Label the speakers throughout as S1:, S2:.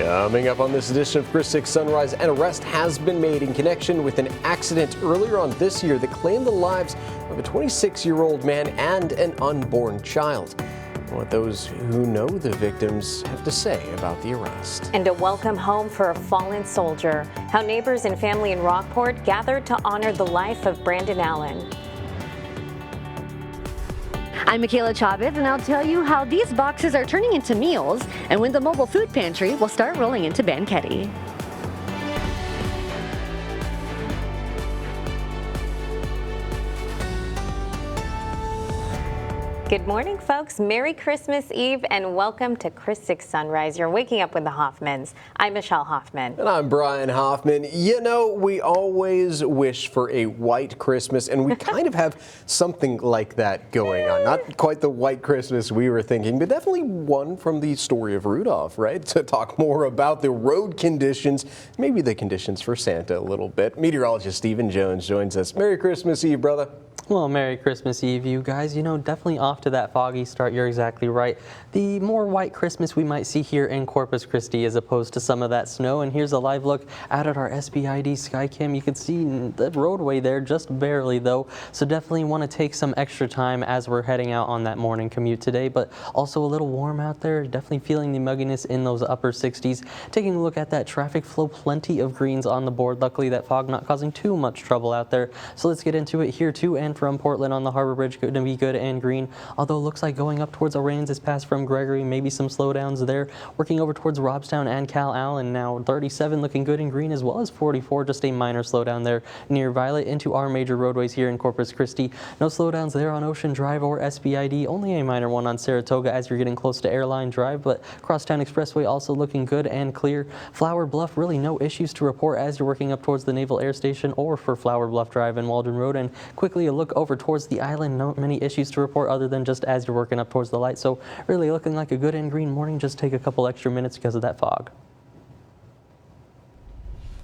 S1: Coming up on this edition of Chris 6 Sunrise, an arrest has been made in connection with an accident earlier on this year that claimed the lives of a 26-year-old man and an unborn child. What those who know the victims have to say about the arrest.
S2: And a welcome home for a fallen soldier. How neighbors and family in Rockport gathered to honor the life of Brandon Allen.
S3: I'm Michaela Chavez, and I'll tell you how these boxes are turning into meals and when the mobile food pantry will start rolling into Benketti.
S2: Good morning, folks. Merry Christmas Eve and welcome to Chris 6 Sunrise. You're waking up with the Hoffmans. I'm Michelle Hoffman.
S1: And I'm Brian Hoffman. You know, we always wish for a white Christmas, and we kind of have something like that going on. Not quite the white Christmas we were thinking, but definitely one from the story of Rudolph, right? To talk more about the road conditions, maybe the conditions for Santa a little bit. Meteorologist Stephen Jones joins us. Merry Christmas Eve, brother.
S4: Well, Merry Christmas Eve, you guys. You know, definitely off to that foggy start. You're exactly right. The more white Christmas we might see here in Corpus Christi as opposed to some of that snow. And here's a live look out at our SBID Skycam. You can see the roadway there just barely, though. So definitely want to take some extra time as we're heading out on that morning commute today. But also a little warm out there. Definitely feeling the mugginess in those upper 60s. Taking a look at that traffic flow. Plenty of greens on the board. Luckily, that fog not causing too much trouble out there. So let's get into it here, too. And from Portland on the Harbor Bridge, going to be good and green, although it looks like going up towards Aransas Pass from Gregory, maybe some slowdowns there. Working over towards Robstown and Cal Allen now, 37 looking good and green, as well as 44, just a minor slowdown there near Violet into our major roadways here in Corpus Christi. No slowdowns there on Ocean Drive or SBID, only a minor one on Saratoga as you're getting close to Airline Drive, but Crosstown Expressway also looking good and clear. Flower Bluff, really no issues to report as you're working up towards the Naval Air Station or for Flower Bluff Drive and Waldron Road. And quickly a look over towards the island, not many issues to report other than just as you're working up towards the light. So really looking like a good and green morning. Just take a couple extra minutes because of that fog.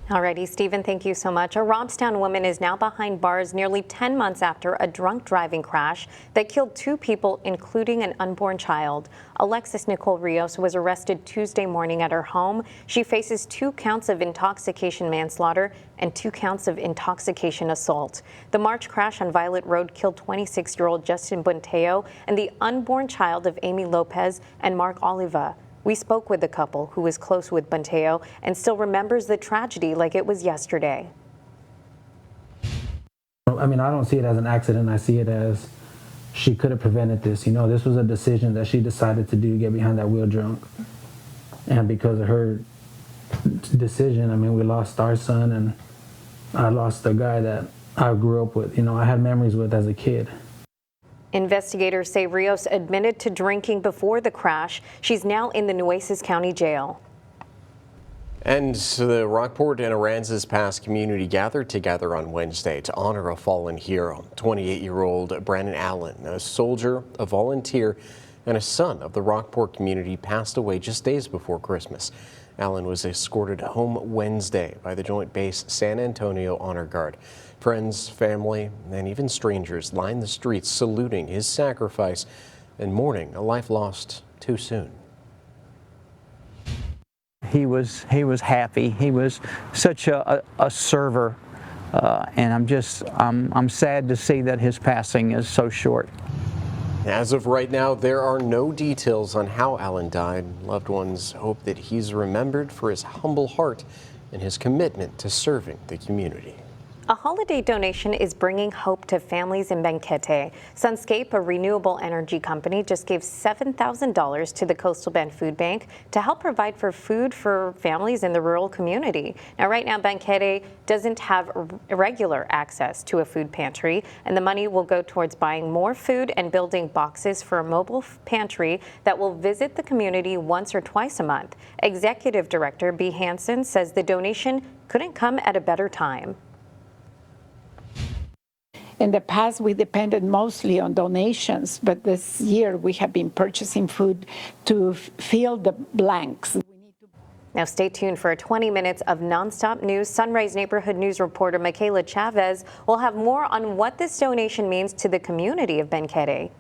S2: Alrighty, Stephen, thank you so much. A Robstown woman is now behind bars nearly 10 months after a drunk driving crash that killed 2 people, including an unborn child. Alexis Nicole Rios was arrested Tuesday morning at her home. She faces 2 counts of intoxication manslaughter and 2 counts of intoxication assault. The March crash on Violet Road killed 26-year-old Justin Bunteo and the unborn child of Amy Lopez and Mark Oliva. We spoke with the couple who was close with Bunteo and still remembers the tragedy like it was yesterday.
S5: I mean, I don't see it as an accident. I see it as she could have prevented this. You know, this was a decision that she decided to do, get behind that wheel drunk. And because of her decision, I mean, we lost our son and I lost the guy that I grew up with. You know, I had memories with as a kid.
S2: Investigators say Rios admitted to drinking before the crash. She's now in the Nueces County Jail.
S1: And the Rockport and Aransas Pass community gathered together on Wednesday to honor a fallen hero, 28-year-old Brandon Allen, a soldier, a volunteer, and a son of the Rockport community, passed away just days before Christmas. Allen was escorted home Wednesday by the Joint Base San Antonio Honor Guard. Friends, family, and even strangers lined the streets saluting his sacrifice and mourning a life lost too soon.
S6: He was happy. He was such a server, and I'm sad to see that his passing is so short.
S1: As of right now, there are no details on how Allen died. Loved ones hope that he's remembered for his humble heart and his commitment to serving the community.
S2: A holiday donation is bringing hope to families in Benketti. Sunscape, a renewable energy company, just gave $7,000 to the Coastal Bend Food Bank to help provide for food for families in the rural community. Now, right now, Benketti doesn't have regular access to a food pantry, and the money will go towards buying more food and building boxes for a mobile pantry that will visit the community once or twice a month. Executive Director B. Hansen says the donation couldn't come at a better time.
S7: In the past, we depended mostly on donations, but this year we have been purchasing food to fill the blanks.
S2: Now stay tuned for 20 minutes of nonstop news. Sunrise Neighborhood News reporter Michaela Chavez will have more on what this donation means to the community of Benketti.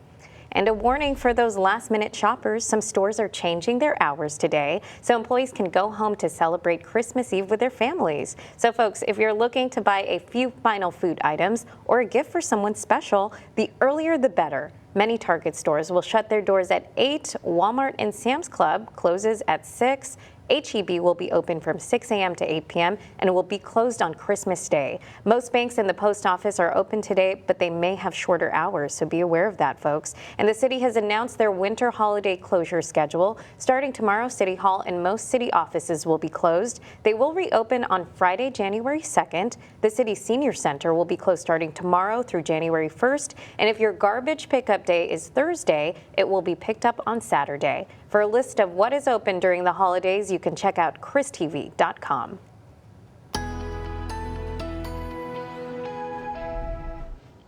S2: And a warning for those last-minute shoppers, some stores are changing their hours today so employees can go home to celebrate Christmas Eve with their families. So folks, if you're looking to buy a few final food items or a gift for someone special, the earlier the better. Many Target stores will shut their doors at 8. Walmart and Sam's Club closes at 6. H-E-B will be open from 6 a.m. to 8 p.m. and will be closed on Christmas Day. Most banks and the post office are open today, but they may have shorter hours, so be aware of that, folks. And the city has announced their winter holiday closure schedule. Starting tomorrow, City Hall and most city offices will be closed. They will reopen on Friday, January 2nd. The city senior center will be closed starting tomorrow through January 1st. And if your garbage pickup day is Thursday, it will be picked up on Saturday. For a list of what is open during the holidays, you can check out christv.com.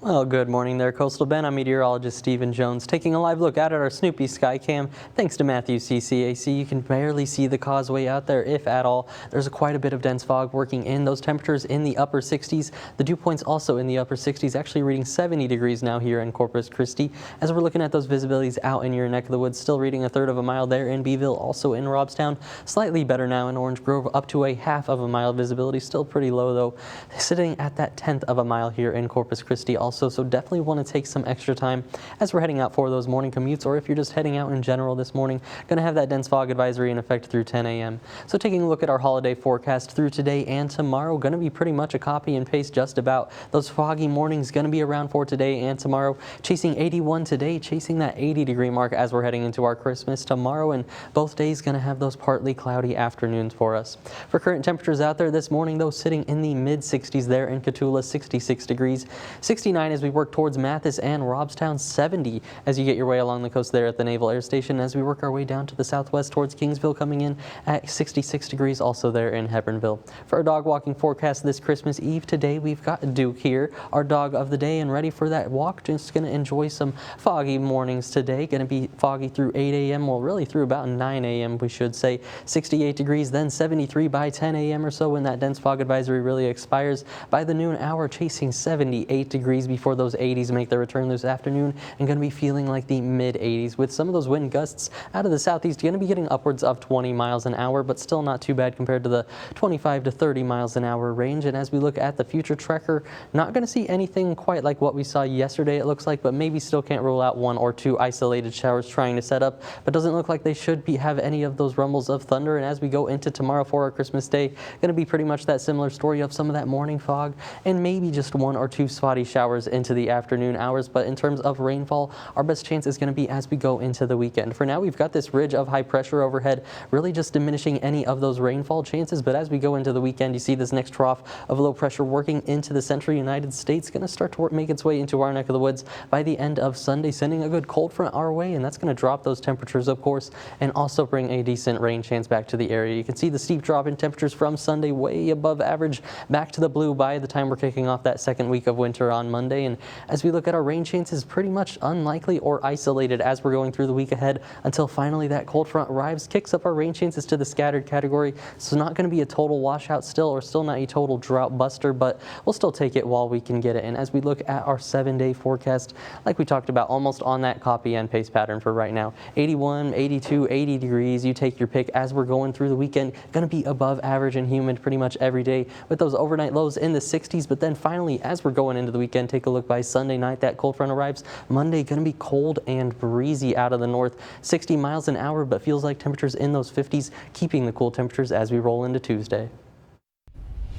S4: Well, good morning there, Coastal Bend. I'm meteorologist Stephen Jones taking a live look out at our Snoopy Skycam. Thanks to Matthew CCAC, you can barely see the causeway out there, if at all. There's quite a bit of dense fog working in. Those temperatures in the upper 60s. The dew point's also in the upper 60s, actually reading 70 degrees now here in Corpus Christi. As we're looking at those visibilities out in your neck of the woods, still reading 1/3 of a mile there in Beeville, also in Robstown. Slightly better now in Orange Grove, up to 1/2 of a mile visibility. Still pretty low though, sitting at that 1/10 of a mile here in Corpus Christi. So definitely want to take some extra time as we're heading out for those morning commutes, or if you're just heading out in general this morning. Going to have that dense fog advisory in effect through 10 a.m. So taking a look at our holiday forecast through today and tomorrow, going to be pretty much a copy and paste just about. Those foggy mornings going to be around for today and tomorrow, chasing 81 today, chasing that 80-degree mark as we're heading into our Christmas tomorrow, and both days going to have those partly cloudy afternoons for us. For current temperatures out there this morning, though, sitting in the mid-60s there in Cotulla, 66 degrees, 69 as we work towards Mathis and Robstown, 70 as you get your way along the coast there at the Naval Air Station, as we work our way down to the southwest towards Kingsville, coming in at 66 degrees also there in Hebronville. For our dog walking forecast this Christmas Eve today, we've got Duke here, our dog of the day, and ready for that walk. Just going to enjoy some foggy mornings today. Going to be foggy through 8 a.m. well, really through about 9 a.m. we should say. 68 degrees, then 73 by 10 a.m. or so when that dense fog advisory really expires. By the noon hour, chasing 78 degrees before those 80s make their return this afternoon, and going to be feeling like the mid-80s with some of those wind gusts out of the southeast. Going to be getting upwards of 20 miles an hour, but still not too bad compared to the 25 to 30 miles an hour range. And as we look at the future tracker, not going to see anything quite like what we saw yesterday, it looks like, but maybe still can't rule out 1 or 2 isolated showers trying to set up, but doesn't look like they should have any of those rumbles of thunder. And as we go into tomorrow for our Christmas Day, going to be pretty much that similar story of some of that morning fog and maybe just 1 or 2 spotty showers into the afternoon hours. But in terms of rainfall, our best chance is going to be as we go into the weekend. For now, we've got this ridge of high pressure overhead, really just diminishing any of those rainfall chances. But as we go into the weekend, you see this next trough of low pressure working into the central United States, going to start to make its way into our neck of the woods by the end of Sunday, sending a good cold front our way, and that's going to drop those temperatures, of course, and also bring a decent rain chance back to the area. You can see the steep drop in temperatures from Sunday, way above average, back to the blue by the time we're kicking off that second week of winter on Monday. And as we look at our rain chances, pretty much unlikely or isolated as we're going through the week ahead until finally that cold front arrives, kicks up our rain chances to the scattered category. So not going to be a total washout still, or still not a total drought buster, but we'll still take it while we can get it. And as we look at our 7-day forecast, like we talked about, almost on that copy and paste pattern for right now, 81, 82, 80 degrees, you take your pick as we're going through the weekend. Going to be above average and humid pretty much every day with those overnight lows in the 60s. But then finally, as we're going into the weekend, take a look by Sunday night, that cold front arrives. Monday going to be cold and breezy out of the north, 60 miles an hour, but feels like temperatures in those 50s, keeping the cool temperatures as we roll into Tuesday.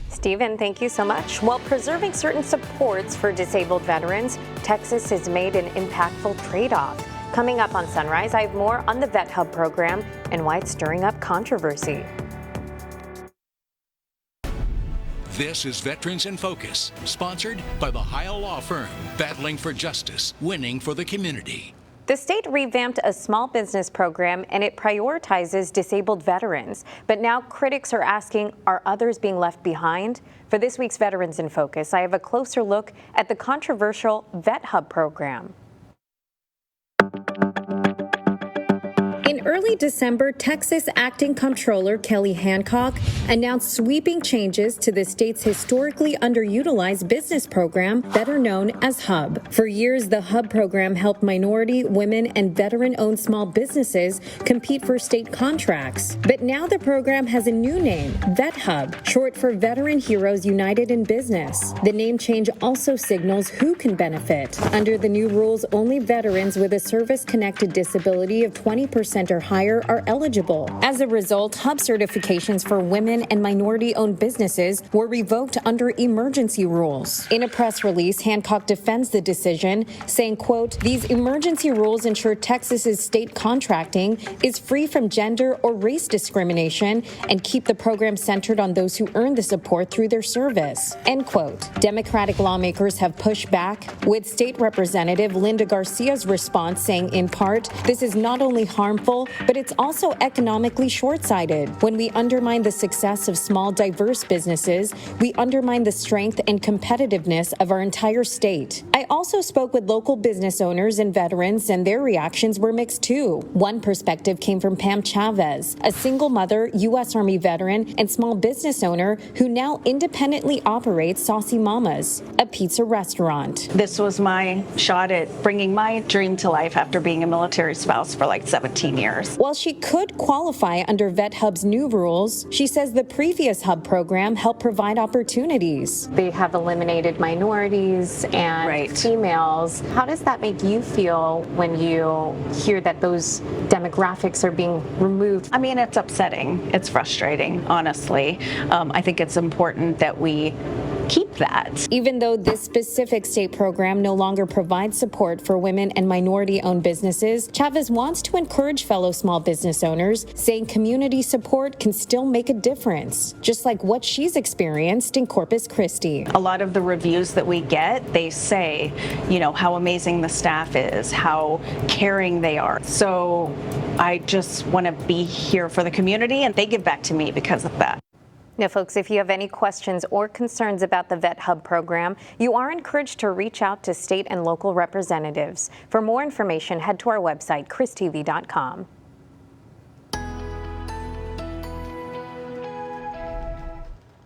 S2: Stephen, thank you so much. While preserving certain supports for disabled veterans, Texas has made an impactful trade-off. Coming up on Sunrise, I have more on the Vet Hub program and why it's stirring up controversy.
S8: This is Veterans in Focus, sponsored by the Heil Law Firm, battling for justice, winning for the community.
S2: The state revamped a small business program and it prioritizes disabled veterans. But now critics are asking, are others being left behind? For this week's Veterans in Focus, I have a closer look at the controversial Vet Hub program.
S9: In
S2: In early December, Texas Acting Comptroller Kelly Hancock announced sweeping changes to the state's historically underutilized business program, better known as HUB. For years, the HUB program helped minority, women, and veteran-owned small businesses compete for state contracts. But now the program has a new name, VetHub, short for Veteran Heroes United in Business. The name change also signals who can benefit. Under the new rules, only veterans with a service-connected disability of 20% or higher are eligible. As a result, HUB certifications for women and minority-owned businesses were revoked under emergency rules. In a press release, Hancock defends the decision, saying, quote, "These emergency rules ensure Texas's state contracting is free from gender or race discrimination and keep the program centered on those who earn the support through their service," end quote. Democratic lawmakers have pushed back, with State Representative Linda Garcia's response saying, in part, "This is not only harmful, but it's also economically short-sighted. When we undermine the success of small, diverse businesses, we undermine the strength and competitiveness of our entire state." I also spoke with local business owners and veterans, and their reactions were mixed too. One perspective came from Pam Chavez, a single mother, U.S. Army veteran, and small business owner who now independently operates Saucy Mama's, a pizza restaurant.
S9: This was my shot at bringing my dream to life after being a military spouse for like 17 years.
S2: While she could qualify under VetHub's new rules, she says the previous HUB program helped provide opportunities. They have eliminated minorities and females. How does that make you feel when you hear that those demographics are being removed?
S9: I mean, it's upsetting. It's frustrating, honestly. I think it's important that we keep that.
S2: Even though this specific state program no longer provides support for women and minority-owned businesses, Chavez wants to encourage fellow small business owners, saying community support can still make a difference, just like what she's experienced in Corpus Christi.
S9: A lot of the reviews that we get, they say, you know, how amazing the staff is, how caring they are. So I just want to be here for the community, and they give back to me because of that.
S2: Now, folks, if you have any questions or concerns about the VetHub program, you are encouraged to reach out to state and local representatives. For more information, head to our website, christv.com.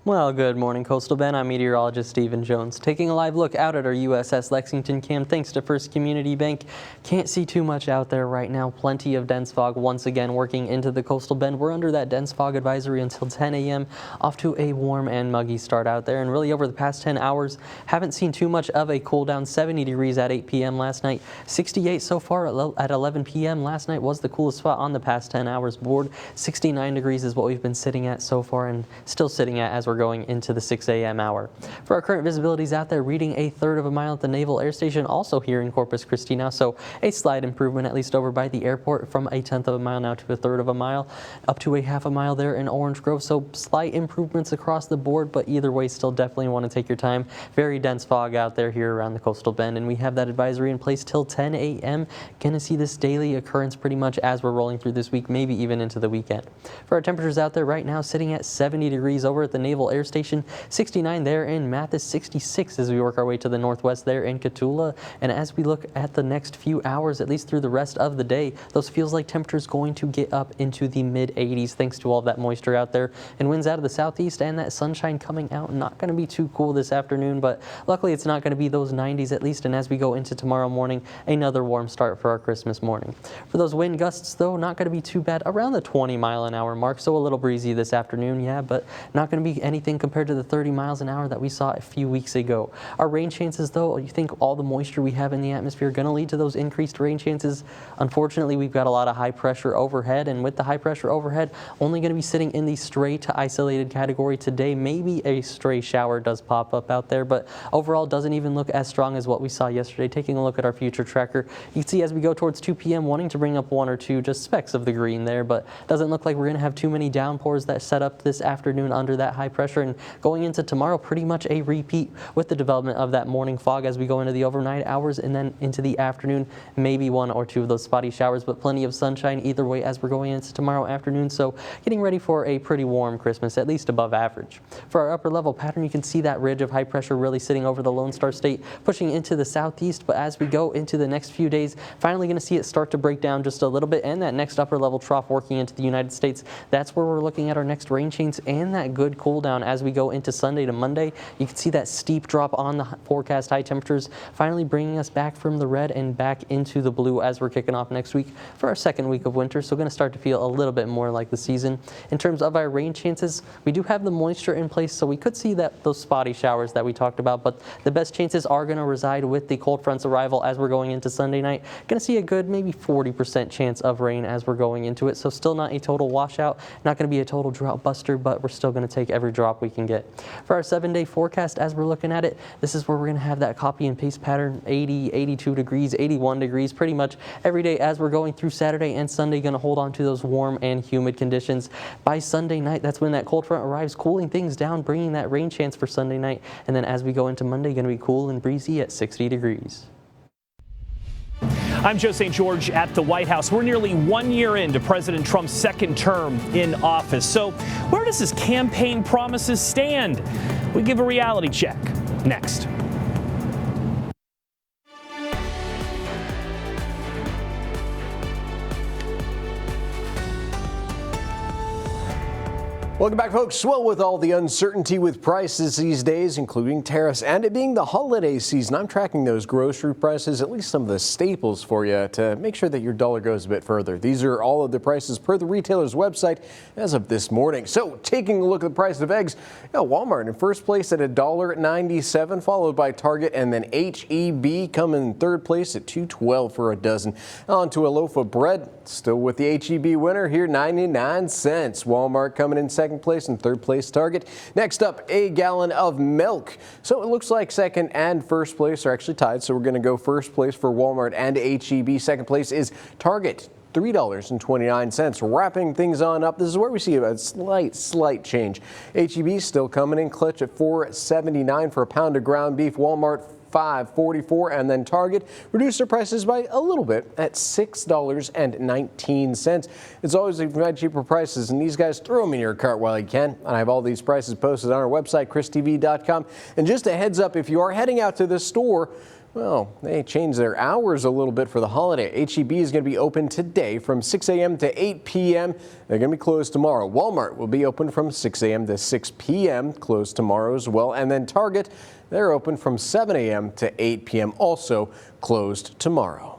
S4: Well, good morning, Coastal Bend. I'm meteorologist Stephen Jones. Taking a live look out at our USS Lexington Cam thanks to First Community Bank. Can't see too much out there right now. Plenty of dense fog once again working into the Coastal Bend. We're under that dense fog advisory until 10 a.m. Off to a warm and muggy start out there. And really over the past 10 hours, haven't seen too much of a cool down. 70 degrees at 8 p.m. last night. 68 so far at 11 p.m. last night was the coolest spot on the past 10 hours board. 69 degrees is what we've been sitting at so far and still sitting at as we're going into the 6 a.m. hour. For our current visibilities out there, reading 1/3 of a mile at the Naval Air Station, also here in Corpus Christi now, so a slight improvement at least over by the airport from 1/10 of a mile now to 1/3 of a mile, up to 1/2 a mile there in Orange Grove, so slight improvements across the board, but either way still definitely want to take your time. Very dense fog out there here around the Coastal Bend, and we have that advisory in place till 10 a.m. Gonna see this daily occurrence pretty much as we're rolling through this week, maybe even into the weekend. For our temperatures out there right now, sitting at 70 degrees over at the Naval Air Station, 69 there in Mathis, 66 as we work our way to the northwest there in Cotulla. And as we look at the next few hours, at least through the rest of the day, those feels like temperatures going to get up into the mid 80s thanks to all that moisture out there and winds out of the southeast and that sunshine coming out. Not going to be too cool this afternoon, but luckily it's not going to be those 90s at least. And as we go into tomorrow morning, another warm start for our Christmas morning. For those wind gusts though, not going to be too bad, around the 20-mile-an-hour mark, so a little breezy this afternoon, yeah, but not going to be anything compared to the 30 miles an hour that we saw a few weeks ago. Our rain chances though, you think all the moisture we have in the atmosphere going to lead to those increased rain chances? Unfortunately, we've got a lot of high pressure overhead, and with the high pressure overhead only going to be sitting in the stray to isolated category today. Maybe a stray shower does pop up out there, but overall doesn't even look as strong as what we saw yesterday. Taking a look at our future tracker, you can see as we go towards 2 p.m. wanting to bring up 1 or 2 just specks of the green there, but doesn't look like we're going to have too many downpours that set up this afternoon under that high pressure pressure, and going into tomorrow, pretty much a repeat with the development of that morning fog as we go into the overnight hours, and then into the afternoon, maybe one or two of those spotty showers, but plenty of sunshine either way as we're going into tomorrow afternoon. So getting ready for a pretty warm Christmas, at least above average. For our upper level pattern, you can see that ridge of high pressure really sitting over the Lone Star State, pushing into the southeast. But as we go into the next few days, finally going to see it start to break down just a little bit, and that next upper level trough working into the United States. That's where we're looking at our next rain chains and that good cool down as we go into Sunday to Monday. You can see that steep drop on the forecast high temperatures, finally bringing us back from the red and back into the blue as we're kicking off next week for our second week of winter. So going to start to feel a little bit more like the season. In terms of our rain chances, we do have the moisture in place, so we could see those spotty showers that we talked about, but the best chances are going to reside with the cold front's arrival as we're going into Sunday night. Going to see a good maybe 40% chance of rain as we're going into it, so still not a total washout, not going to be a total drought buster, but we're still going to take every drop we can get. For our 7-day forecast, as we're looking at it, this is where we're going to have that copy and paste pattern, 80, 82 degrees, 81 degrees, pretty much every day as we're going through Saturday and Sunday. Going to hold on to those warm and humid conditions. By Sunday night, that's when that cold front arrives, cooling things down, bringing that rain chance for Sunday night. And then as we go into Monday, going to be cool and breezy at 60 degrees.
S10: I'm Joe St. George at the White House. We're nearly 1 year into President Trump's second term in office. So where does his campaign promises stand? We give a reality check next.
S1: Welcome back, folks. Well, with all the uncertainty with prices these days, including tariffs, and it being the holiday season, I'm tracking those grocery prices, at least some of the staples for you, to make sure that your dollar goes a bit further. These are all of the prices per the retailer's website as of this morning. So, taking a look at the price of eggs, Walmart in first place at $1.97, followed by Target, and then H-E-B coming in third place at $2.12 for a dozen. On to a loaf of bread, still with the H-E-B winner here, 99 cents. Walmart coming in second place, and third place Target. Next up, a gallon of milk. So it looks like second and first place are actually tied, so we're going to go first place for Walmart and H-E-B. Second place is Target, $3.29. Wrapping things on up, this is where we see a slight change. H-E-B still coming in clutch at $4.79 for a pound of ground beef. Walmart $5.44, and then Target reduced their prices by a little bit at $6.19. It's always if you find cheaper prices, and these guys throw them in your cart while you can. And I have all these prices posted on our website, christv.com. And just a heads up, if you are heading out to the store, well, they changed their hours a little bit for the holiday. H-E-B is going to be open today from 6 a.m. to 8 p.m. They're going to be closed tomorrow. Walmart will be open from 6 a.m. to 6 p.m., closed tomorrow as well. And then Target, they're open from 7 a.m. to 8 p.m., also closed tomorrow.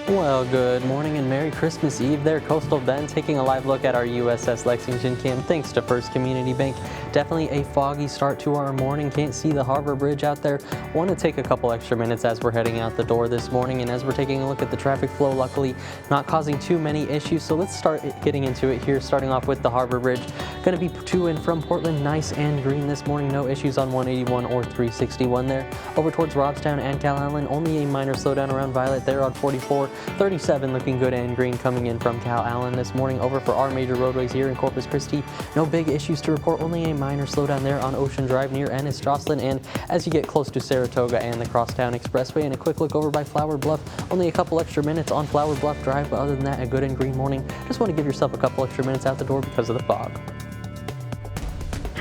S4: Well, good morning and Merry Christmas Eve there, Coastal Bend. Taking a live look at our USS Lexington Cam, thanks to First Community Bank. Definitely a foggy start to our morning. Can't see the Harbor Bridge out there. Want to take a couple extra minutes as we're heading out the door this morning, and as we're taking a look at the traffic flow, luckily not causing too many issues. So let's start getting into it here, starting off with the Harbor Bridge. Going to be to and from Portland, nice and green this morning. No issues on 181 or 361 there. Over towards Robstown and Calallen, only a minor slowdown around Violet there on 44. 37 looking good and green coming in from Calallen this morning. Over for our major roadways here in Corpus Christi, no big issues to report, only a minor slowdown there on Ocean Drive near Ennis Jocelyn, and as you get close to Saratoga and the Crosstown Expressway. And a quick look over by Flower Bluff, only a couple extra minutes on Flower Bluff Drive, but other than that, a good and green morning. Just want to give yourself a couple extra minutes out the door because of the fog.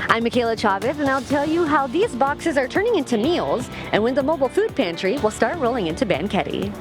S3: I'm Michaela Chavez, and I'll tell you how these boxes are turning into meals and when the mobile food pantry will start rolling into Banquetti.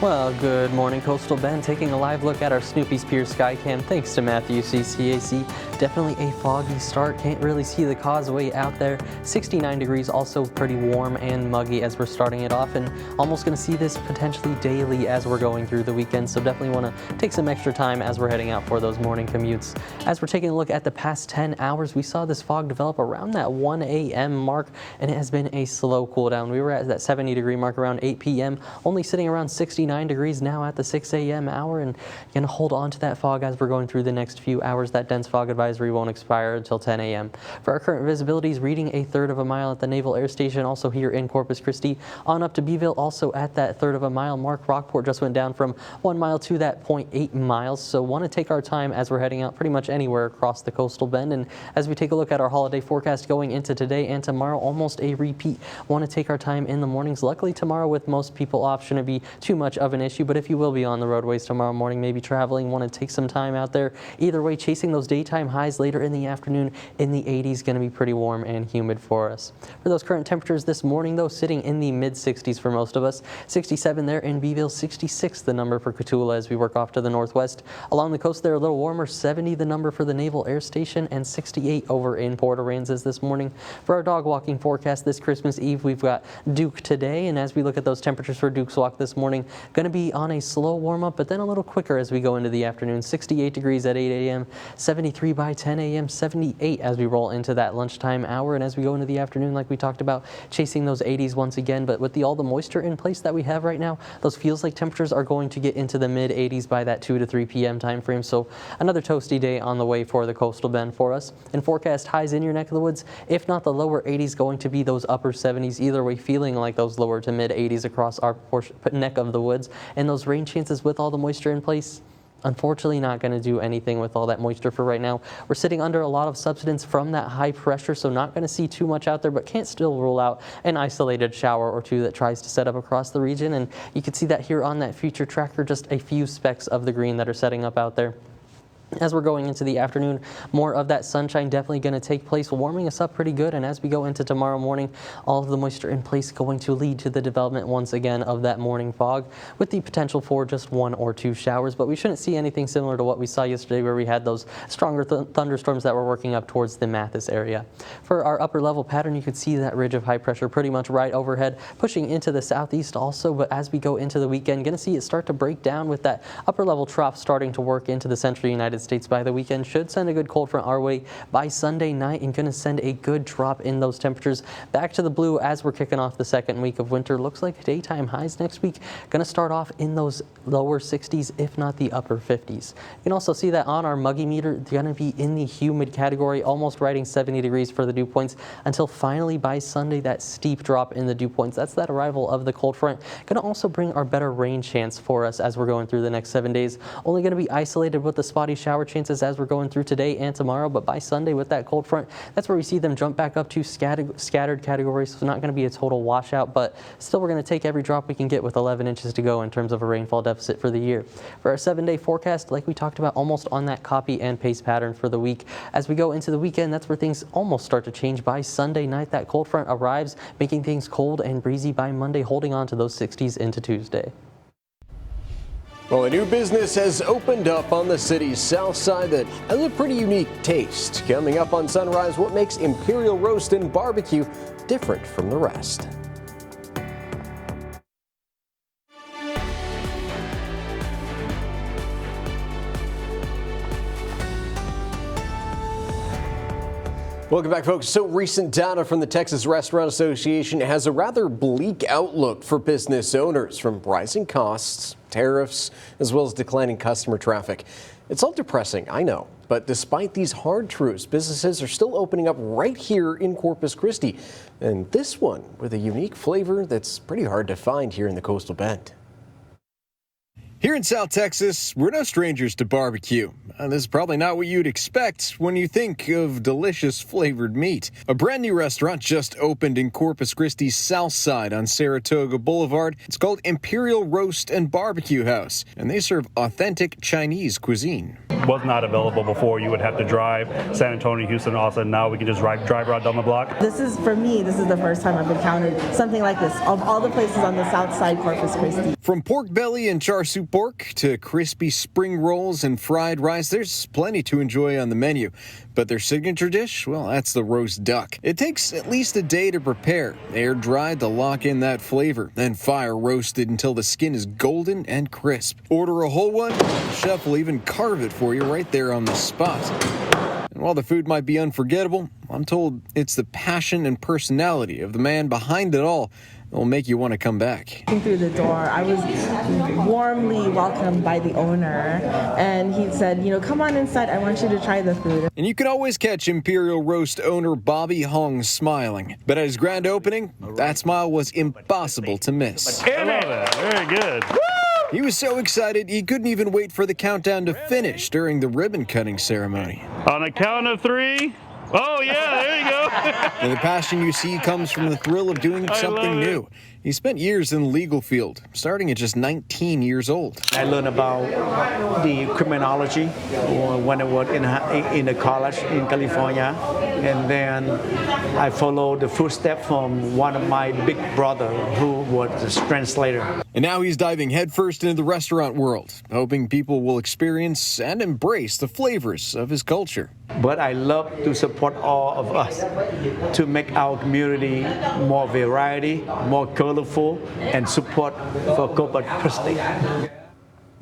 S4: Well, good morning, Coastal Bend. Taking a live look at our Snoopy's Pier Skycam, thanks to Matthew CCAC. Definitely a foggy start. Can't really see the causeway out there. 69 degrees, also pretty warm and muggy as we're starting it off, and almost going to see this potentially daily as we're going through the weekend. So definitely want to take some extra time as we're heading out for those morning commutes. As we're taking a look at the past 10 hours, we saw this fog develop around that 1 a.m. mark, and it has been a slow cool down. We were at that 70 degree mark around 8 p.m., only sitting around 69 degrees now at the 6 a.m. hour, and going to hold on to that fog as we're going through the next few hours. That dense fog advisory advisory won't expire until 10 a.m. For our current visibilities, reading a third of a mile at the Naval Air Station, also here in Corpus Christi. On up to Beeville, also at that third of a mile mark. Rockport just went down from 1 mile to that 0.8 miles. So want to take our time as we're heading out pretty much anywhere across the coastal bend. And as we take a look at our holiday forecast going into today and tomorrow, almost a repeat. Want to take our time in the mornings. Luckily tomorrow, with most people off, shouldn't be too much of an issue. But if you will be on the roadways tomorrow morning, maybe traveling, want to take some time out there. Either way, chasing those daytime highs later in the afternoon in the 80s, going to be pretty warm and humid for us. For those current temperatures this morning, though, sitting in the mid 60s for most of us. 67 there in Beeville, 66 the number for Cotulla as we work off to the northwest. Along the coast there, a little warmer, 70 the number for the Naval Air Station, and 68 over in Port Aransas this morning. For our dog walking forecast this Christmas Eve, we've got Duke today, and as we look at those temperatures for Duke's Walk this morning, going to be on a slow warm up, but then a little quicker as we go into the afternoon. 68 degrees at 8 a.m., 73 by 10 a.m., 78 as we roll into that lunchtime hour, and as we go into the afternoon, like we talked about, chasing those 80s once again. But with all the moisture in place that we have right now, those feels like temperatures are going to get into the mid 80s by that 2 to 3 p.m. time frame. So another toasty day on the way for the coastal bend for us. And forecast highs in your neck of the woods, if not the lower 80s, going to be those upper 70s. Either way, feeling like those lower to mid 80s across our neck of the woods. And those rain chances with all the moisture in place, unfortunately not going to do anything with all that moisture for right now. We're sitting under a lot of subsidence from that high pressure, so not going to see too much out there, but can't still rule out an isolated shower or two that tries to set up across the region. And you can see that here on that future tracker, just a few specks of the green that are setting up out there. As we're going into the afternoon, more of that sunshine definitely going to take place, warming us up pretty good. And as we go into tomorrow morning, all of the moisture in place going to lead to the development once again of that morning fog, with the potential for just 1 or 2 showers. But we shouldn't see anything similar to what we saw yesterday, where we had those stronger thunderstorms that were working up towards the Mathis area. For our upper level pattern, you could see that ridge of high pressure pretty much right overhead, pushing into the southeast also. But as we go into the weekend, going to see it start to break down, with that upper level trough starting to work into the central United States by the weekend. Should send a good cold front our way by Sunday night, and going to send a good drop in those temperatures back to the blue as we're kicking off the second week of winter. Looks like daytime highs next week going to start off in those lower 60s, if not the upper 50s. You can also see that on our muggy meter, they're going to be in the humid category, almost riding 70 degrees for the dew points, until finally by Sunday that steep drop in the dew points. That's that arrival of the cold front. Going to also bring our better rain chance for us as we're going through the next 7 days. Only going to be isolated with the spotty shower chances as we're going through today and tomorrow, but by Sunday with that cold front, that's where we see them jump back up to scattered categories. So not going to be a total washout, but still we're going to take every drop we can get with 11 inches to go in terms of a rainfall deficit for the year. For our 7-day forecast, like we talked about, almost on that copy and paste pattern for the week. As we go into the weekend, that's where things almost start to change. By Sunday night, that cold front arrives, making things cold and breezy by Monday, holding on to those 60s into Tuesday.
S1: Well, a new business has opened up on the city's south side that has a pretty unique taste. Coming up on Sunrise, what makes Imperial Roast and Barbecue different from the rest? Welcome back, folks. So recent data from the Texas Restaurant Association has a rather bleak outlook for business owners, from rising costs, tariffs, as well as declining customer traffic. It's all depressing, I know, but despite these hard truths, businesses are still opening up right here in Corpus Christi, and this one with a unique flavor that's pretty hard to find here in the Coastal Bend.
S11: Here in South Texas, we're no strangers to barbecue. This is probably not what you'd expect when you think of delicious flavored meat. A brand new restaurant just opened in Corpus Christi's south side on Saratoga Boulevard. It's called Imperial Roast and Barbecue House, and they serve authentic Chinese cuisine.
S12: Was not available before. You would have to drive San Antonio, Houston, Austin. Now we can just drive right down the block.
S13: This is, for me, this is the first time I've encountered something like this, of all the places on the south side Corpus Christi.
S11: From pork belly and char siu pork to crispy spring rolls and fried rice, there's plenty to enjoy on the menu. But their signature dish, well, that's the roast duck. It takes at least a day to prepare, air dried to lock in that flavor, then fire roasted until the skin is golden and crisp. Order a whole one, the chef will even carve it for you right there on the spot. And while the food might be unforgettable, I'm told it's the passion and personality of the man behind it all It'll make you want to come back.
S13: Through the door, I was warmly welcomed by the owner, and he said, come on inside, I want you to try the food.
S11: And you can always catch Imperial Roast owner Bobby Hong smiling. But at his grand opening, that smile was impossible to miss.
S12: I love it. Very good.
S11: He was so excited he couldn't even wait for the countdown to finish during the ribbon cutting ceremony.
S12: On a count of 3. Oh, yeah, there you go.
S11: And the passion you see comes from the thrill of doing something new. He spent years in the legal field, starting at just 19 years old.
S14: I learned about the criminology when I was in the college in California. And then I followed the footsteps from one of my big brother who was a translator.
S11: And now he's diving headfirst into the restaurant world, hoping people will experience and embrace the flavors of his culture.
S14: But I love to support all of us to make our community more variety, more colorful, and support for Corpus Christi.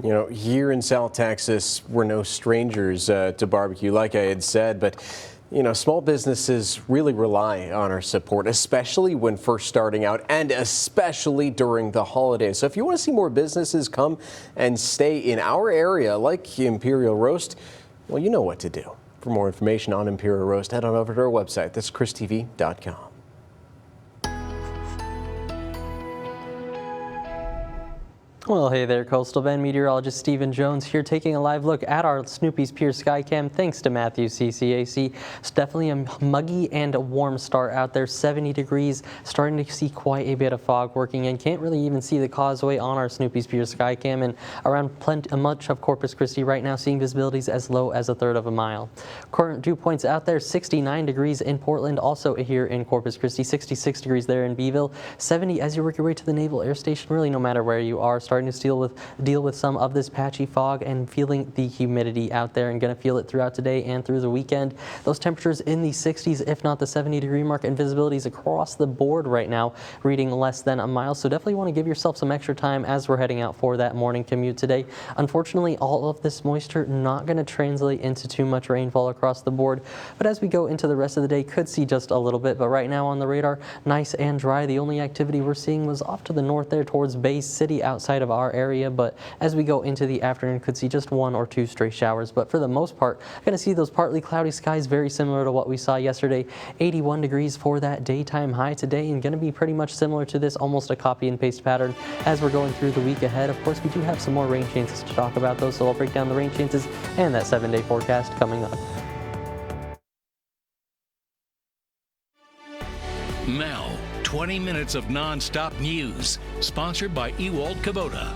S1: You know, here in South Texas, we're no strangers to barbecue, like I had said, but you know, small businesses really rely on our support, especially when first starting out and especially during the holidays. So if you want to see more businesses come and stay in our area like Imperial Roast, well, you know what to do. For more information on Imperial Roast, head on over to our website. That's christv.com.
S4: Well, hey there, Coastal Bend meteorologist Stephen Jones here, taking a live look at our Snoopy's Pier Skycam thanks to Matthew CCAC. It's definitely a muggy and a warm start out there, 70 degrees, starting to see quite a bit of fog working in. Can't really even see the causeway on our Snoopy's Pier Skycam, and around much of Corpus Christi right now, seeing visibilities as low as 1/3 of a mile. Current dew points out there, 69 degrees in Portland, also here in Corpus Christi, 66 degrees there in Beeville, 70 as you work your way to the Naval Air Station, really no matter where you are, starting to deal with some of this patchy fog and feeling the humidity out there, and going to feel it throughout today and through the weekend. Those temperatures in the 60s, if not the 70-degree mark, and visibilities across the board right now, reading less than a mile. So definitely want to give yourself some extra time as we're heading out for that morning commute today. Unfortunately, all of this moisture not going to translate into too much rainfall across the board, but as we go into the rest of the day, could see just a little bit. But right now on the radar, nice and dry. The only activity we're seeing was off to the north there towards Bay City outside of our area, but as we go into the afternoon, could see just 1 or 2 stray showers. But for the most part, going to see those partly cloudy skies, very similar to what we saw yesterday. 81 degrees for that daytime high today, and going to be pretty much similar to this, almost a copy and paste pattern as we're going through the week ahead. Of course, we do have some more rain chances to talk about those, so I'll break down the rain chances and that 7-day forecast coming up.
S8: Now, 20 minutes of non-stop news, sponsored by Ewald Kubota.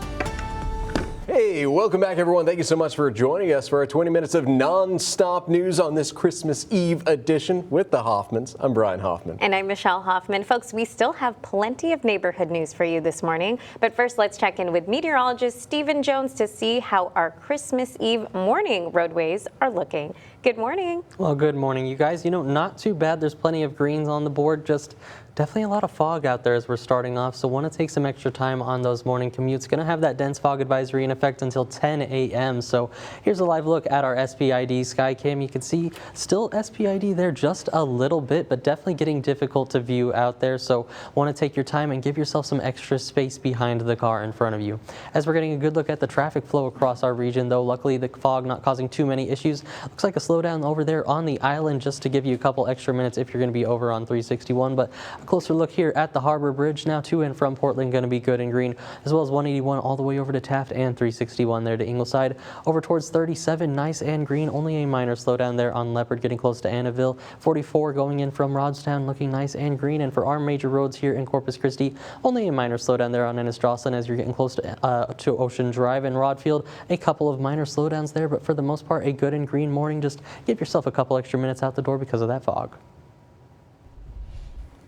S1: Hey, welcome back, everyone. Thank you so much for joining us for our 20 minutes of non-stop news on this Christmas Eve edition with the Hoffmans. I'm Brian Hoffman.
S2: And I'm Michelle Hoffman. Folks, we still have plenty of neighborhood news for you this morning. But first, let's check in with meteorologist Stephen Jones to see how our Christmas Eve morning roadways are looking. Good morning.
S4: Well, good morning, you guys. You know, not too bad. There's plenty of greens on the board, just definitely a lot of fog out there as we're starting off, so want to take some extra time on those morning commutes. Going to have that dense fog advisory in effect until 10 a.m. So here's a live look at our SPID Skycam. You can see still SPID there just a little bit, but definitely getting difficult to view out there. So want to take your time and give yourself some extra space behind the car in front of you. As we're getting a good look at the traffic flow across our region, though, luckily the fog not causing too many issues. Looks like a slowdown over there on the island, just to give you a couple extra minutes if you're going to be over on 361. But a closer look here at the Harbor Bridge now to and from Portland, going to be good and green, as well as 181 all the way over to Taft and 361 there to Ingleside. Over towards 37, nice and green, only a minor slowdown there on Leopard, getting close to Annaville. 44 going in from Rodstown, looking nice and green. And for our major roads here in Corpus Christi, only a minor slowdown there on Ennis Jocelyn as you're getting close to Ocean Drive and Rodfield. A couple of minor slowdowns there, but for the most part, a good and green morning. Just give yourself a couple extra minutes out the door because of that fog.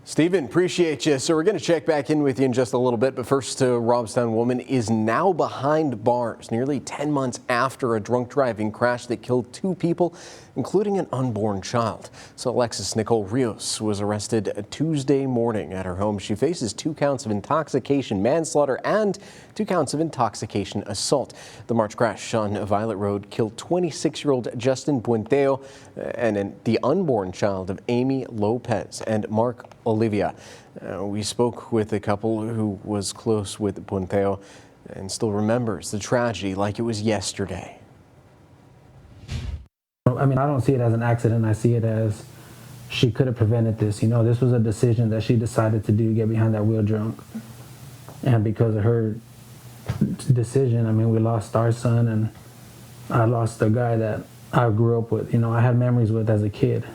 S1: Stephen, appreciate you. So we're going to check back in with you in just a little bit, but first, a Robstown woman is now behind bars nearly 10 months after a drunk driving crash that killed 2 people, including an unborn child. So Alexis Nicole Rios was arrested Tuesday morning at her home. She faces 2 counts of intoxication manslaughter and 2 counts of intoxication assault. The March crash on Violet Road killed 26-year-old Justin Puenteo and the unborn child of Amy Lopez and Mark Olivia. We spoke with a couple who was close with Ponteo and still remembers the tragedy like it was yesterday.
S5: I mean, I don't see it as an accident. I see it as she could have prevented this. You know, this was a decision that she decided to do, get behind that wheel drunk. And because of her decision, I mean, we lost our son, and I lost the guy that I grew up with, you know, I had memories with as a kid.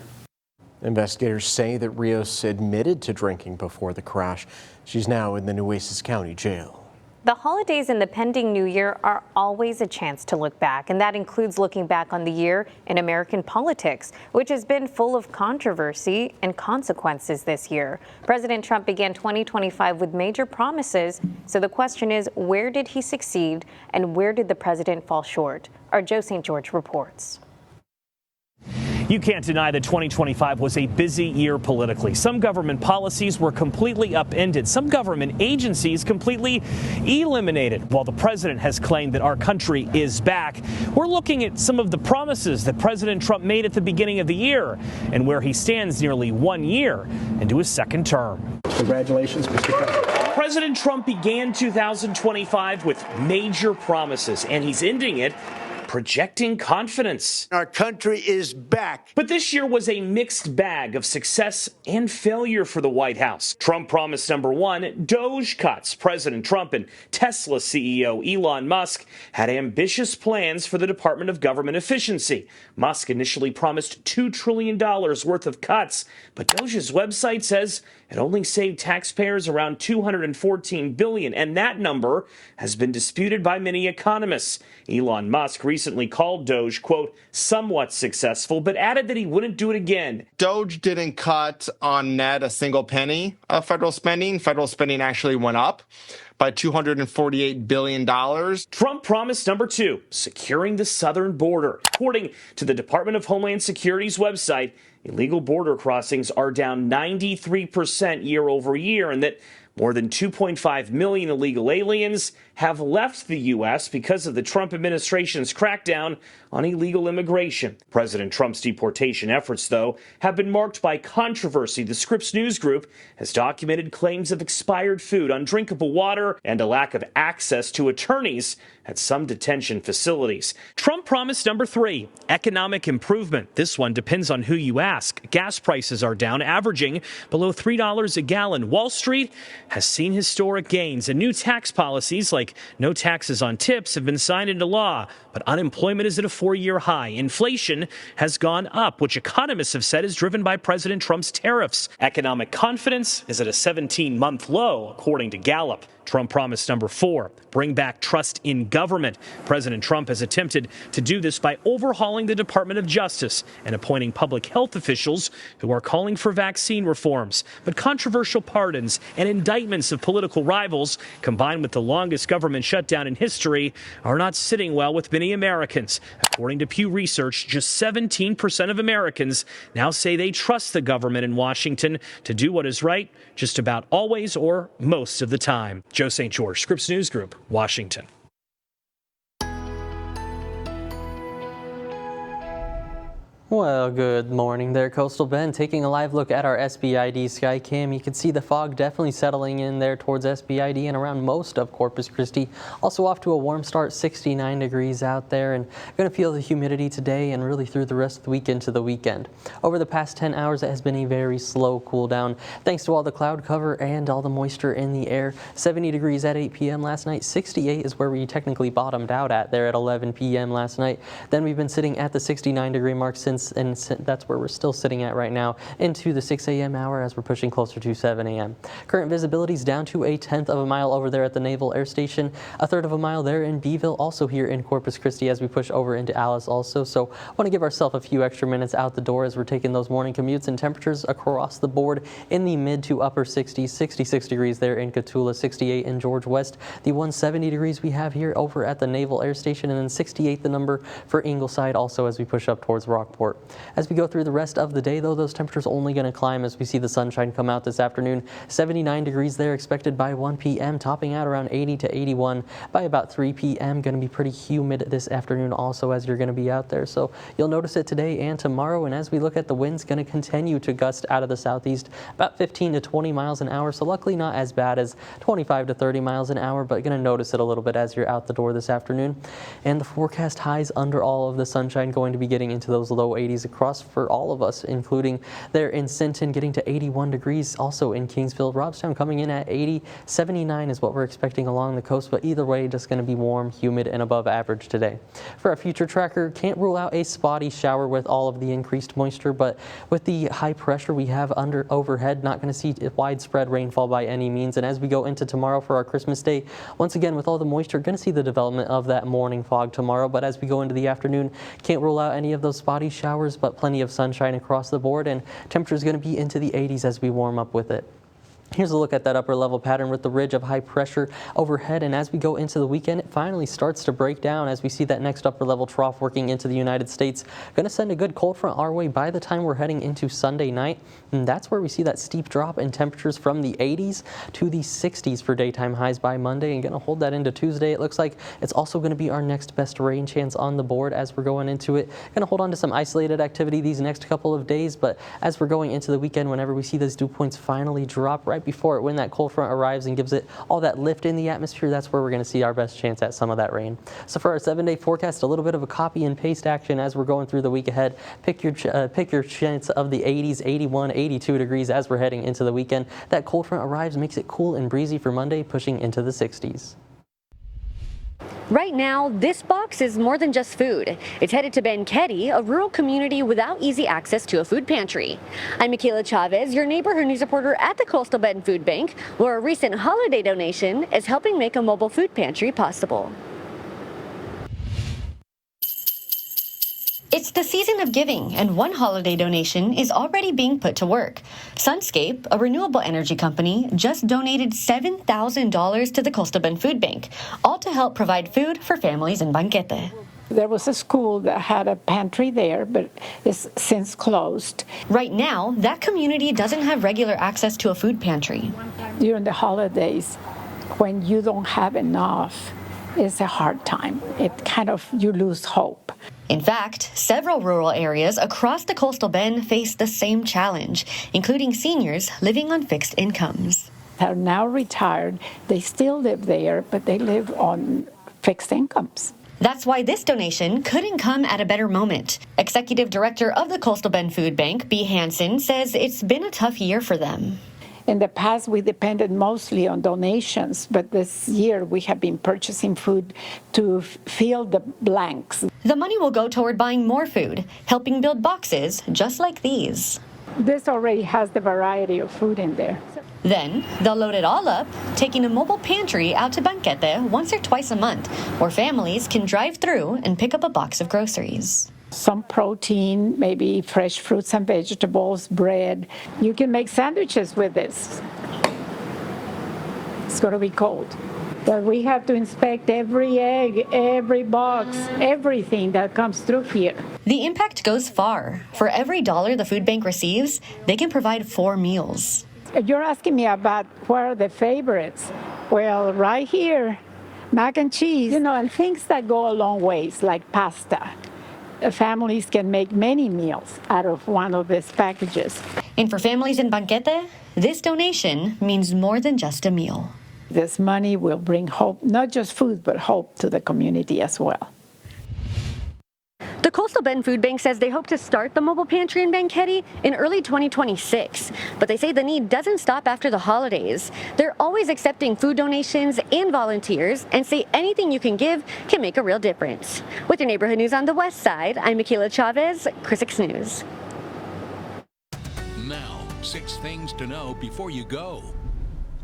S1: Investigators say that Rios admitted to drinking before the crash. She's now in the Nueces County Jail.
S2: The holidays and the pending new year are always a chance to look back, and that includes looking back on the year in American politics, which has been full of controversy and consequences this year. President Trump began 2025 with major promises, so the question is, where did he succeed and where did the president fall short? Our Joe St. George reports.
S10: You can't deny that 2025 was a busy year politically. Some government policies were completely upended. Some government agencies completely eliminated. While the president has claimed that our country is back, we're looking at some of the promises that President Trump made at the beginning of the year and where he stands nearly 1 year into his second term.
S15: Congratulations, Mr. President.
S10: President Trump began 2025 with major promises, and he's ending it projecting confidence.
S15: Our country is back.
S10: But this year was a mixed bag of success and failure for the White House. Trump promised number one, DOGE cuts. President Trump and Tesla CEO Elon Musk had ambitious plans for the Department of Government Efficiency. Musk initially promised $2 trillion worth of cuts, but DOGE's website says it only saved taxpayers around $214 billion, and that number has been disputed by many economists. Elon Musk recently called DOGE, quote, somewhat successful, but added that he wouldn't do it again.
S16: DOGE didn't cut on net a single penny of federal spending. Federal spending actually went up by $248 billion.
S10: Trump promised number two, securing the southern border. According to the Department of Homeland Security's website, illegal border crossings are down 93% year over year, and that more than 2.5 million illegal aliens have left the U.S. because of the Trump administration's crackdown on illegal immigration. President Trump's deportation efforts, though, have been marked by controversy. The Scripps News Group has documented claims of expired food, undrinkable water, and a lack of access to attorneys at some detention facilities. Trump promised number three, economic improvement. This one depends on who you ask. Gas prices are down, averaging below $3 a gallon. Wall Street has seen historic gains, and new tax policies like no taxes on tips have been signed into law. But unemployment is at a 4-year high. Inflation has gone up, which economists have said is driven by President Trump's tariffs. Economic confidence is at a 17-month low, according to Gallup. Trump promised number four, bring back trust in government. President Trump has attempted to do this by overhauling the Department of Justice and appointing public health officials who are calling for vaccine reforms. But controversial pardons and indictments of political rivals, combined with the longest government shutdown in history, are not sitting well with many Americans. According to Pew Research, just 17% of Americans now say they trust the government in Washington to do what is right just about always or most of the time. Joe St. George, Scripps News Group, Washington.
S4: Well, good morning there, Coastal Bend. Taking a live look at our SBID Skycam, you can see the fog definitely settling in there towards SBID and around most of Corpus Christi. Also off to a warm start, 69 degrees out there, and going to feel the humidity today and really through the rest of the week into the weekend. Over the past 10 hours, it has been a very slow cool down thanks to all the cloud cover and all the moisture in the air. 70 degrees at 8 p.m. last night. 68 is where we technically bottomed out at there at 11 p.m. last night. Then we've been sitting at the 69 degree mark since, and that's where we're still sitting at right now into the 6 a.m. hour as we're pushing closer to 7 a.m. Current visibility is down to a 1/10 of a mile over there at the Naval Air Station, a 1/3 of a mile there in Beeville, also here in Corpus Christi as we push over into Alice also. So want to give ourselves a few extra minutes out the door as we're taking those morning commutes, and temperatures across the board in the mid to upper 60s, 66 degrees there in Cotulla, 68 in George West, the 170 degrees we have here over at the Naval Air Station, and then 68 the number for Ingleside also as we push up towards Rockport. support. As we go through the rest of the day, though, those temperatures only going to climb as we see the sunshine come out this afternoon. 79 degrees there expected by 1 p.m., topping out around 80 to 81 by about 3 p.m. Going to be pretty humid this afternoon also as you're going to be out there. So you'll notice it today and tomorrow. And as we look at the winds, going to continue to gust out of the southeast about 15 to 20 miles an hour. So luckily not as bad as 25 to 30 miles an hour, but going to notice it a little bit as you're out the door this afternoon. And the forecast highs under all of the sunshine going to be getting into those low 80s across for all of us, including there in Sinton getting to 81 degrees, also in Kingsville. Robstown coming in at 80, 79 is what we're expecting along the coast, but either way, just going to be warm, humid, and above average today. For our future tracker, can't rule out a spotty shower with all of the increased moisture, but with the high pressure we have overhead, not going to see widespread rainfall by any means. And as we go into tomorrow for our Christmas Day, once again with all the moisture, going to see the development of that morning fog tomorrow. But as we go into the afternoon, can't rule out any of those spotty showers, but plenty of sunshine across the board, and temperatures going to be into the 80s as we warm up with it. Here's a look at that upper level pattern with the ridge of high pressure overhead, and as we go into the weekend, it finally starts to break down as we see that next upper level trough working into the United States. Going to send a good cold front our way by the time we're heading into Sunday night, and that's where we see that steep drop in temperatures from the 80s to the 60s for daytime highs by Monday, and going to hold that into Tuesday. It looks like it's also going to be our next best rain chance on the board as we're going into it. Going to hold on to some isolated activity these next couple of days, but as we're going into the weekend, whenever we see those dew points finally drop right before it, when that cold front arrives and gives it all that lift in the atmosphere, that's where we're going to see our best chance at some of that rain. So for our 7-day forecast, a little bit of a copy and paste action as we're going through the week ahead. Pick your chance of the 80s, 81, 82 degrees as we're heading into the weekend. That cold front arrives, makes it cool and breezy for Monday, pushing into the 60s.
S3: Right now, this box is more than just food. It's headed to Banquete, a rural community without easy access to a food pantry. I'm Michaela Chavez, your neighborhood news reporter at the Coastal Bend Food Bank, where a recent holiday donation is helping make a mobile food pantry possible. It's the season of giving, and one holiday donation is already being put to work. Sunscape, a renewable energy company, just donated $7,000 to the Coastal Bend Food Bank, all to help provide food for families in Banquete.
S7: There was a school that had a pantry there, but it's since closed.
S3: Right now, that community doesn't have regular access to a food pantry.
S7: During the holidays, when you don't have enough, it's a hard time. You lose hope.
S3: In fact, several rural areas across the Coastal Bend face the same challenge, including seniors living on fixed incomes.
S7: They're now retired. They still live there, but they live on fixed incomes.
S3: That's why this donation couldn't come at a better moment. Executive Director of the Coastal Bend Food Bank, B. Hansen, says it's been a tough year for them.
S7: In the past, we depended mostly on donations, but this year we have been purchasing food to fill the blanks.
S3: The money will go toward buying more food, helping build boxes just like these.
S7: This already has the variety of food in there.
S3: Then they'll load it all up, taking a mobile pantry out to Banquete once or twice a month, where families can drive through and pick up a box of groceries.
S7: Some protein, maybe fresh fruits and vegetables, bread. You can make sandwiches with this. It's going to be cold. But we have to inspect every egg, every box, everything that comes through here.
S3: The impact goes far. For every dollar the food bank receives, they can provide 4 meals.
S7: You're asking me about what are the favorites. Well, right here, mac and cheese, and things that go a long ways, like pasta. Families can make many meals out of one of these packages.
S3: And for families in Banquete, this donation means more than just a meal.
S7: This money will bring hope, not just food, but hope to the community as well.
S3: The Coastal Bend Food Bank says they hope to start the mobile pantry in Banquete in early 2026, but they say the need doesn't stop after the holidays. They're always accepting food donations and volunteers, and say anything you can give can make a real difference. With your neighborhood news on the west side, I'm Michaela Chavez, Chris 6 News.
S8: Now, 6 things to know before you go.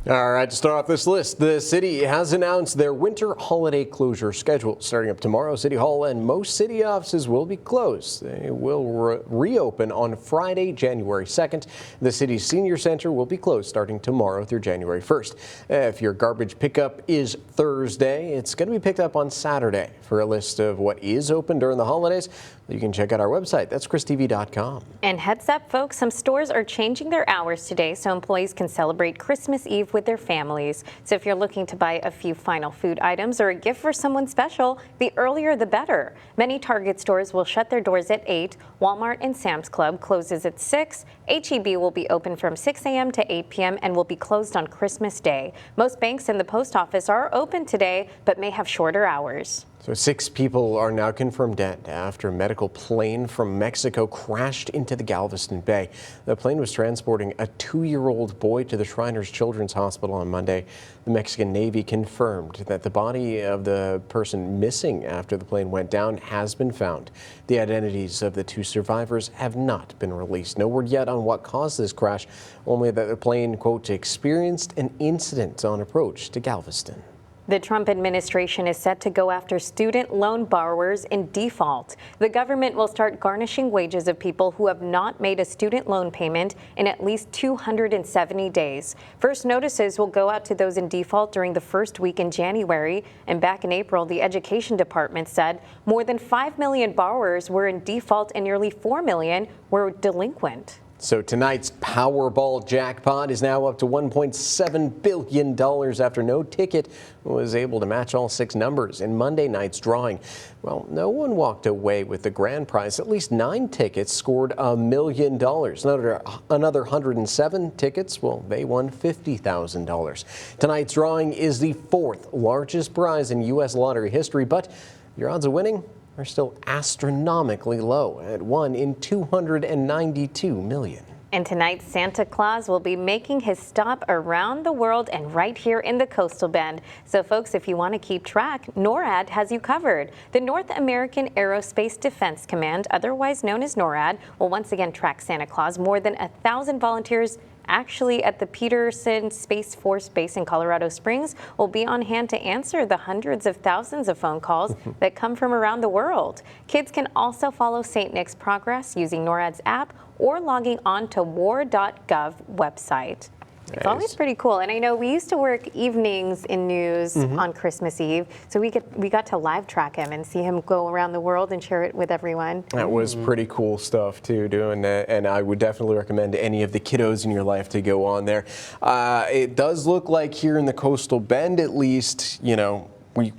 S1: All right, to start off this list, the city has announced their winter holiday closure schedule. Starting up tomorrow, City Hall and most city offices will be closed. They will reopen on Friday, January 2nd. The city's senior center will be closed starting tomorrow through January 1st. If your garbage pickup is Thursday, it's going to be picked up on Saturday. For a list of what is open during the holidays, you can check out our website. That's christv.com.
S2: And heads up, folks, some stores are changing their hours today so employees can celebrate Christmas Eve with their families. So if you're looking to buy a few final food items or a gift for someone special, the earlier the better. Many Target stores will shut their doors at 8. Walmart and Sam's Club closes at 6. H-E-B will be open from 6 a.m. to 8 p.m. and will be closed on Christmas Day. Most banks and the post office are open today, but may have shorter hours.
S1: So 6 people are now confirmed dead after a medical plane from Mexico crashed into the Galveston Bay. The plane was transporting a 2-year-old boy to the Shriners Children's Hospital on Monday. The Mexican Navy confirmed that the body of the person missing after the plane went down has been found. The identities of the 2 survivors have not been released. No word yet on what caused this crash, only that the plane, quote, experienced an incident on approach to Galveston.
S2: The Trump administration is set to go after student loan borrowers in default. The government will start garnishing wages of people who have not made a student loan payment in at least 270 days. First notices will go out to those in default during the first week in January. And back in April, the Education Department said more than 5 million borrowers were in default and nearly 4 million were delinquent.
S1: So tonight's Powerball jackpot is now up to $1.7 billion after no ticket was able to match all 6 numbers in Monday night's drawing. Well, no one walked away with the grand prize. At least 9 tickets scored $1 million. Another 107 tickets, well, they won $50,000. Tonight's drawing is the 4th largest prize in U.S. lottery history, but your odds of winning are still astronomically low at 1 in 292 million.
S2: And tonight, Santa Claus will be making his stop around the world and right here in the Coastal Bend. So folks, if you want to keep track, NORAD has you covered. The North American Aerospace Defense Command, otherwise known as NORAD, will once again track Santa Claus. More than 1,000 volunteers actually at the Peterson Space Force Base in Colorado Springs will be on hand to answer the hundreds of thousands of phone calls that come from around the world. Kids can also follow St. Nick's progress using NORAD's app or logging on to war.gov website. It's always pretty cool. And I know we used to work evenings in news on Christmas Eve, so we got to live track him and see him go around the world and share it with everyone.
S1: That was pretty cool stuff too, doing that, and I would definitely recommend any of the kiddos in your life to go on there. It does look like here in the Coastal Bend, at least, you know,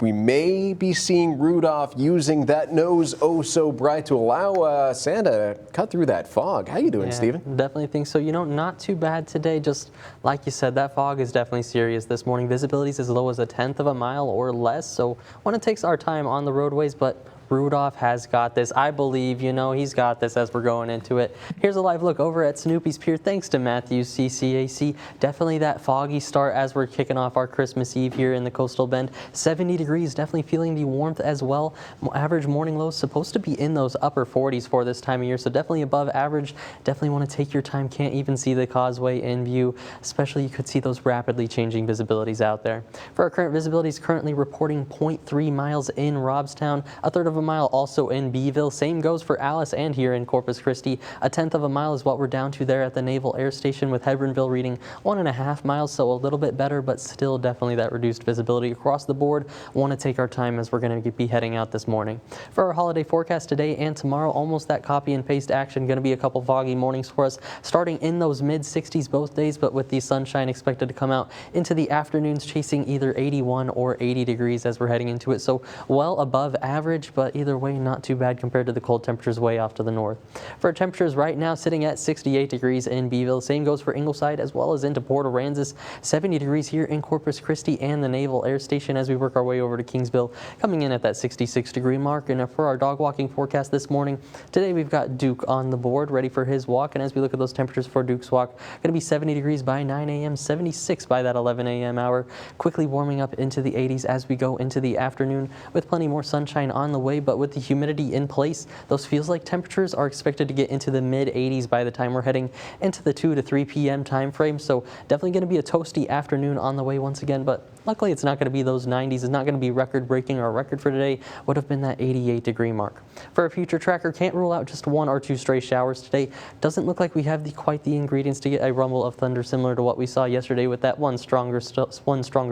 S1: we may be seeing Rudolph using that nose oh so bright to allow Santa to cut through that fog. How you doing, Stephen?
S4: Definitely think so. You know, not too bad today. Just like you said, that fog is definitely serious this morning. Visibility is as low as 1/10 of a mile or less. So one, it takes our time on the roadways, but Rudolph has got this. I believe, you know, he's got this as we're going into it. Here's a live look over at Snoopy's Pier. Thanks to Matthews CCAC. Definitely that foggy start as we're kicking off our Christmas Eve here in the Coastal Bend. 70 degrees, definitely feeling the warmth as well. Average morning lows supposed to be in those upper 40s for this time of year, so definitely above average. Definitely want to take your time. Can't even see the causeway in view, especially you could see those rapidly changing visibilities out there. For our current visibilities, currently reporting 0.3 miles in Robstown, 1/3 of a mile also in Beeville. Same goes for Alice and here in Corpus Christi. 1/10 of a mile is what we're down to there at the Naval Air Station, with Hebronville reading 1.5 miles, so a little bit better, but still definitely that reduced visibility across the board. Want to take our time as we're going to be heading out this morning. For our holiday forecast today and tomorrow, almost that copy and paste action. Going to be a couple foggy mornings for us, starting in those mid-60s both days, but with the sunshine expected to come out into the afternoons, chasing either 81 or 80 degrees as we're heading into it. So well above average, but either way, not too bad compared to the cold temperatures way off to the north. For our temperatures right now, sitting at 68 degrees in Beeville. Same goes for Ingleside as well as into Port Aransas. 70 degrees here in Corpus Christi and the Naval Air Station as we work our way over to Kingsville, coming in at that 66-degree mark. And for our dog walking forecast this morning, today we've got Duke on the board, ready for his walk. And as we look at those temperatures for Duke's walk, going to be 70 degrees by 9 a.m., 76 by that 11 a.m. hour, quickly warming up into the 80s as we go into the afternoon, with plenty more sunshine on the way. way, but with the humidity in place, those feels-like temperatures are expected to get into the mid-80s by the time we're heading into the 2 to 3 p.m. time frame. So definitely going to be a toasty afternoon on the way once again, but luckily it's not going to be those 90s. It's not going to be record-breaking. Our record for today would have been that 88-degree mark. For a future tracker, can't rule out just 1 or 2 stray showers today. Doesn't look like we have quite the ingredients to get a rumble of thunder similar to what we saw yesterday with that one stronger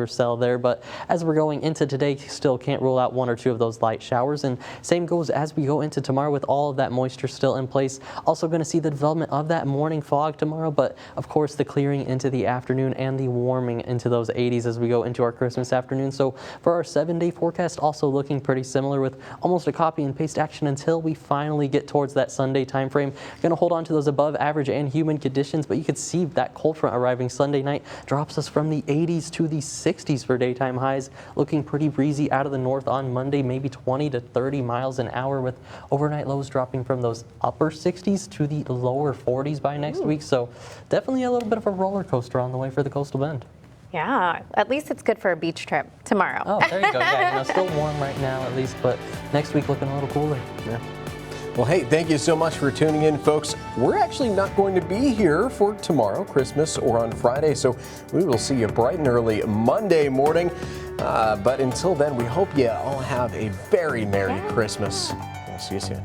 S4: cell there. But as we're going into today, still can't rule out 1 or 2 of those light showers. And same goes as we go into tomorrow with all of that moisture still in place. Also going to see the development of that morning fog tomorrow, but of course the clearing into the afternoon and the warming into those 80s as we go into our Christmas afternoon. So for our 7-day forecast, also looking pretty similar with almost a copy and paste action until we finally get towards that Sunday time frame. Going to hold on to those above average and humid conditions, but you could see that cold front arriving Sunday night drops us from the 80s to the 60s for daytime highs. Looking pretty breezy out of the north on Monday, maybe 20 to 30 miles an hour with overnight lows dropping from those upper 60s to the lower 40s by next week. So definitely a little bit of a roller coaster on the way for the Coastal Bend.
S2: Yeah, at least it's good for a beach trip tomorrow.
S4: Oh, there you go. Yeah, still warm right now at least, but next week looking a little cooler.
S1: Yeah. Well, hey, thank you so much for tuning in, folks. We're actually not going to be here for tomorrow, Christmas, or on Friday, so we will see you bright and early Monday morning. But until then, we hope you all have a very Merry Christmas. We'll see you soon.